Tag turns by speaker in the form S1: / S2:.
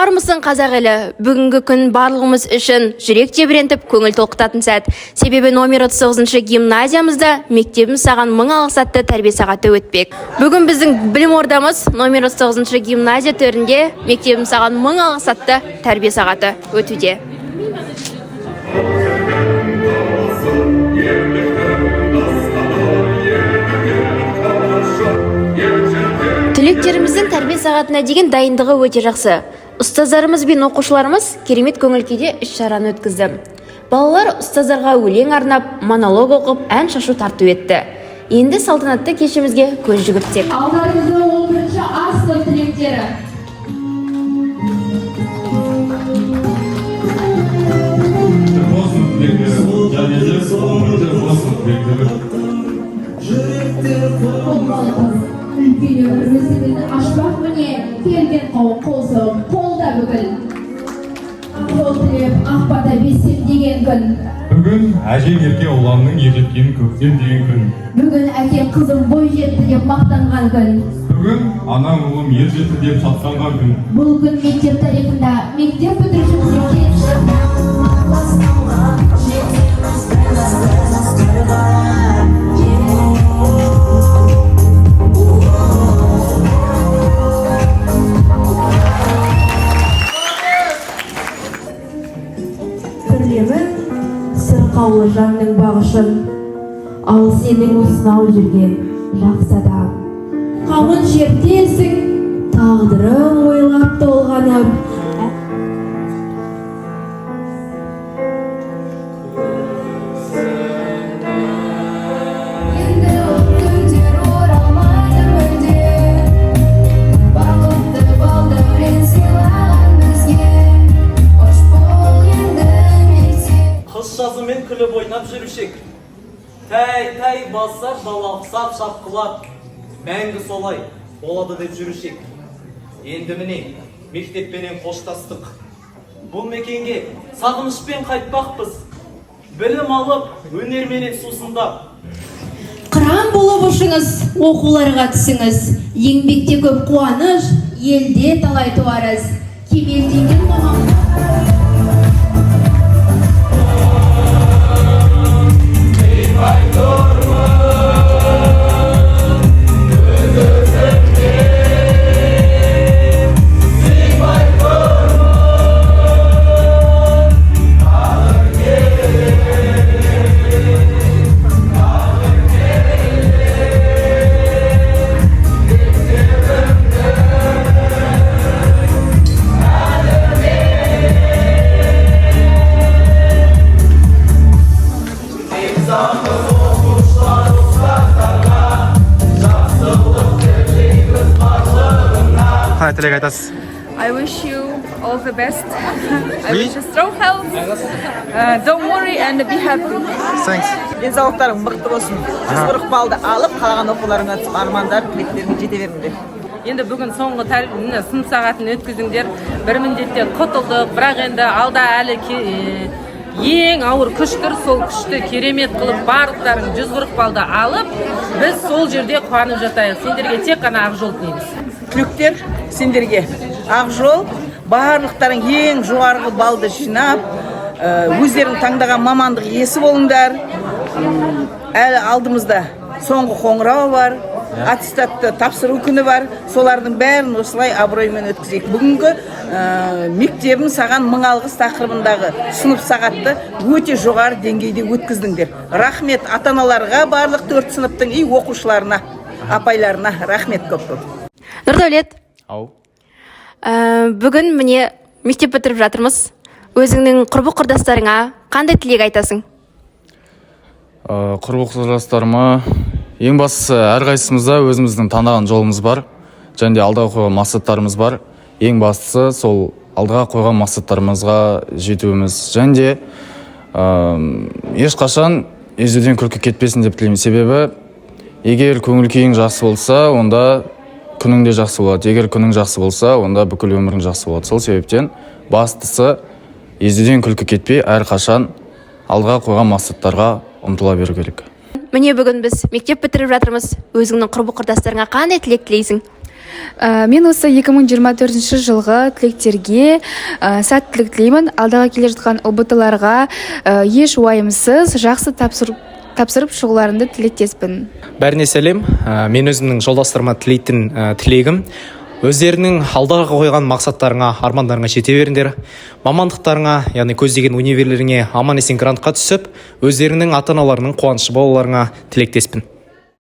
S1: Армысың қазақ елі, бүгінгі күн барлығымыз үшін жүрек тебірентіп, көңіл толқытатын сәт. Себебі номер 39 гимназиямызда мектебім саған мың алғыс атты тәрбие сағаты өтпек. Бүгін біздің білім ордамыз номер 39 гимназия төрінде мектебім саған мың алғыс атты тәрбие сағаты өтуде. Түлектеріміздің тәрбие сағатына деген дайындығы өте жақсы. Ұстаздарымыз бен оқушыларымыз керемет көңіл-күйде іс-шараны өткізді. Балалар ұстаздарға өлең арнап, монолог оқып, ән шашу тарту етті. Енді салтанатты кешімізге көз жүгіртсек.
S2: Алдарыңызда 11-ші А сынып түлектері. Үлкен өмір өздігін ашпақ міне, келген қауым қолсауын қолда бүгін. Қол тілеп, ақпата бесем деген күн.
S3: Бүгін әжем ерке ұланның ержеткенін көктем деген күн.
S2: Бүгін әкем қызым бой жетті деп мақтанған күн.
S3: Бүгін анам ұлым ер жетті деп шаттанған күн.
S2: Бұл күн мектеп тарихында мектеп бітірушімізге қаулы жанның бағышын, ал сенің осынау жүрген жақсы адам. Қамын шертесің, тағдырың ойлап толғанып. Енді күндер оралмайды мүлде, бақытты балдәурен сыйлаған бізге. Қош бол енді мектеп.
S4: Қыз жазымен күліп ойнап жүрушек. Тәй басар балақсап шапқылап, мәңгі солай болады деп жүрушек. Енді міне мектеппенен қоштастық. Бұл мекенге сағынышпен қайтпақпыз. Білім алып, өнерменен сусындап.
S2: Қыран болып ұшыңыз, оқуларға түсіңіз. Еңбекте көп қуаныш, елде талай туарыз. Кемелденген қоғам.
S5: Тілек айтасыз.
S6: I wish you all the best. I wish you strong health. Don't worry and be happy.
S5: Thanks.
S7: Денсаулықтарың мықты болсын. 140 балды алып, қалған оқуларыңа түсіп, армандар, тілектеріңе жете беріңдер.
S6: Енді бүгін соңғы сынып сағатын өткізіңдер. Бір міндеттен құтылдық, бірақ енді алда әлі ең ауыр күштір, сол күшті керемет қылып барлықтарың 140 балды алып, біз сол жерде қуанып жатайық. Сендерге тек қана ақ жол тілейміз.
S7: Түлектер, сендерге ақ жол, барлықтарың ең жоғарғы балды жинап, өздерің таңдаған мамандық иесі болыңдар. Әлі алдымызда соңғы қоңырау бар, аттестатты тапсыру күні бар. Солардың бәрін осылай абыроймен өткізейік. Бүгінгі мектебім саған мың алғыс тақырыбындағы сынып сағатты өте жоғары деңгейде өткіздіңдер. Рахмет ата-аналарға, барлық 4 сыныптың оқушыларына, апайларына рахмет көп-көп.
S1: Нұрдәулет,
S5: Ау.
S1: бүгін міне мектеп бітіріп жатырмыз. Өзіңнің құрбы құрдастарыңа қандай тілек айтасың?
S5: Құрбы құрдастарыма ең бастысы әрқайсымызда өзіміздің таңдаған жолымыз бар, және де алдыға қойған мақсаттарымыз бар. Ең бастысы сол алдыға қойған мақсаттарымызға жетуіміз. Және де ешқашан езуден күлкі кетпесін деп тілеймін. Себебі егер көңіл күйің жақсы болса, онда күнің де жақсы болады. Егер күнің жақсы болса, онда бүкіл өмірің жақсы болады. Сол себептен бастысы езуден күлкі кетпей, әрқашан алдыға қойған мақсаттарға ұмтыла беру керек.
S1: Міне бүгін біз мектеп бітіріп жатырмыз. Өзіңнің құрбы құрдастарыңа қандай тілек тілейсің?
S8: Мен осы 2024 жылғы түлектерге сәттілік тілеймін. Алдағы келе жатқан ұбт-ларға еш уайымсыз жақсы тапсырып шығуларыңды тілектеспін.
S9: Бәріне сәлем. Мен өзімнің жолдастарыма тілейтін тілегім өздерінің алдағы қойған мақсаттарыңа, армандарыңа жете беріңдер. Мамандықтарыңа, яғни көздеген универлеріңе аман есен грантқа түсіп, өздерінің ата-аналарының қуанышы болуларыңа тілектеспін.